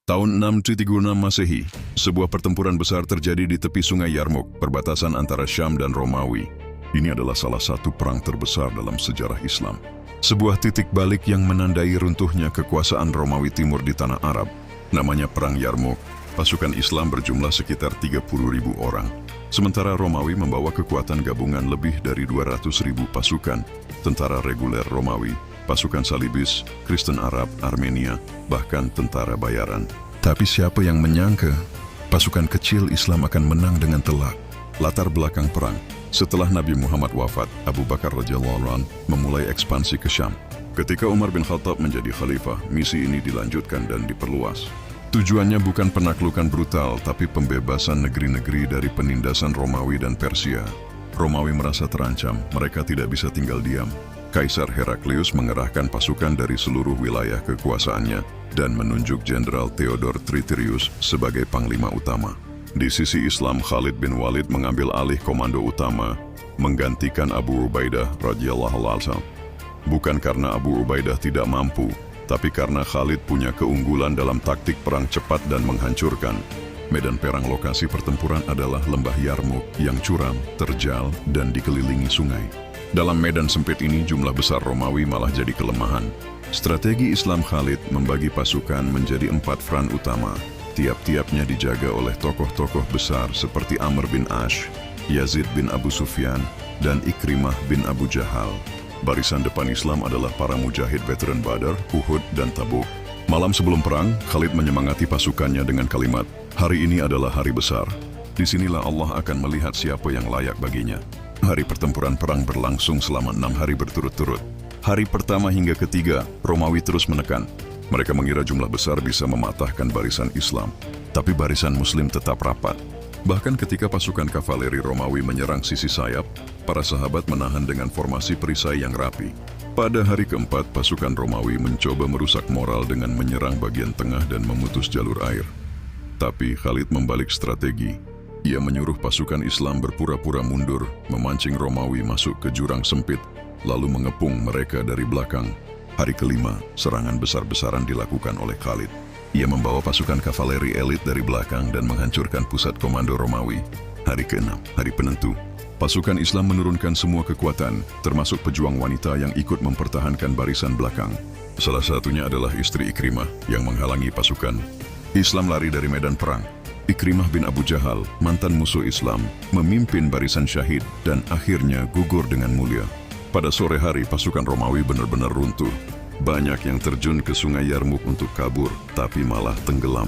Tahun 636 Masehi, sebuah pertempuran besar terjadi di tepi sungai Yarmouk, perbatasan antara Syam dan Romawi. Ini adalah salah satu perang terbesar dalam sejarah Islam. Sebuah titik balik yang menandai runtuhnya kekuasaan Romawi Timur di tanah Arab. Namanya Perang Yarmouk. Pasukan Islam berjumlah sekitar 30.000 orang. Sementara Romawi membawa kekuatan gabungan lebih dari 200.000 pasukan, tentara reguler Romawi, pasukan Salibis, Kristen Arab, Armenia, bahkan tentara bayaran. Tapi siapa yang menyangka pasukan kecil Islam akan menang dengan telak? Latar belakang perang. Setelah Nabi Muhammad wafat, Abu Bakar radhiyallahu anhu memulai ekspansi ke Syam. Ketika Umar bin Khattab menjadi khalifah, misi ini dilanjutkan dan diperluas. Tujuannya bukan penaklukan brutal, tapi pembebasan negeri-negeri dari penindasan Romawi dan Persia. Romawi merasa terancam, mereka tidak bisa tinggal diam. Kaisar Heraklius mengerahkan pasukan dari seluruh wilayah kekuasaannya dan menunjuk Jenderal Theodor Tritirius sebagai panglima utama. Di sisi Islam, Khalid bin Walid mengambil alih komando utama, menggantikan Abu Ubaidah radhiyallahu anhu. Bukan karena Abu Ubaidah tidak mampu, tapi karena Khalid punya keunggulan dalam taktik perang cepat dan menghancurkan. Medan perang lokasi pertempuran adalah lembah Yarmouk yang curam, terjal, dan dikelilingi sungai. Dalam medan sempit ini, jumlah besar Romawi malah jadi kelemahan. Strategi Islam Khalid membagi pasukan menjadi 4 front utama. Tiap-tiapnya dijaga oleh tokoh-tokoh besar seperti Amr bin Ash, Yazid bin Abu Sufyan, dan Ikrimah bin Abu Jahal. Barisan depan Islam adalah para mujahid veteran Badar, Uhud, dan Tabuk. Malam sebelum perang, Khalid menyemangati pasukannya dengan kalimat, "Hari ini adalah hari besar. Disinilah Allah akan melihat siapa yang layak baginya." Hari pertempuran perang berlangsung selama 6 hari berturut-turut. Hari pertama hingga ketiga, Romawi terus menekan. Mereka mengira jumlah besar bisa mematahkan barisan Islam, tapi barisan Muslim tetap rapat. Bahkan ketika pasukan kavaleri Romawi menyerang sisi sayap, para sahabat menahan dengan formasi perisai yang rapi. Pada hari keempat, pasukan Romawi mencoba merusak moral dengan menyerang bagian tengah dan memutus jalur air. Tapi Khalid membalik strategi. Ia menyuruh pasukan Islam berpura-pura mundur, memancing Romawi masuk ke jurang sempit, lalu mengepung mereka dari belakang. Hari kelima, serangan besar-besaran dilakukan oleh Khalid. Ia membawa pasukan kavaleri elit dari belakang dan menghancurkan pusat komando Romawi. Hari ke-6, hari penentu. Pasukan Islam menurunkan semua kekuatan, termasuk pejuang wanita yang ikut mempertahankan barisan belakang. Salah satunya adalah istri Ikrimah yang menghalangi pasukan. Islam lari dari medan perang. Ikrimah bin Abu Jahal, mantan musuh Islam, memimpin barisan syahid dan akhirnya gugur dengan mulia. Pada sore hari, pasukan Romawi benar-benar runtuh. Banyak yang terjun ke sungai Yarmouk untuk kabur, tapi malah tenggelam.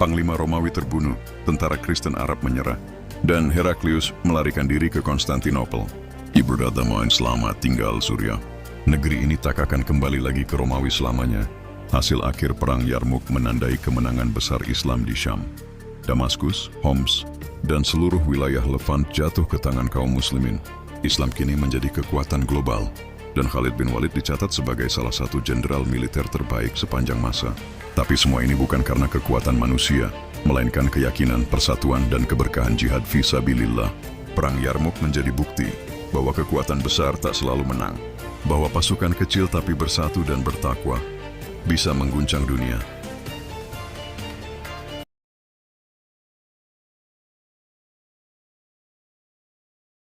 Panglima Romawi terbunuh, tentara Kristen Arab menyerah, dan Heraklius melarikan diri ke Konstantinopel. Ibunda Damain selamat tinggal Surya. Negeri ini tak akan kembali lagi ke Romawi selamanya. Hasil akhir perang Yarmouk menandai kemenangan besar Islam di Syam. Damaskus, Homs, dan seluruh wilayah Levant jatuh ke tangan kaum muslimin. Islam kini menjadi kekuatan global, dan Khalid bin Walid dicatat sebagai salah satu jenderal militer terbaik sepanjang masa. Tapi semua ini bukan karena kekuatan manusia, melainkan keyakinan, persatuan, dan keberkahan jihad fisabilillah. Perang Yarmouk menjadi bukti bahwa kekuatan besar tak selalu menang, bahwa pasukan kecil tapi bersatu dan bertakwa bisa mengguncang dunia.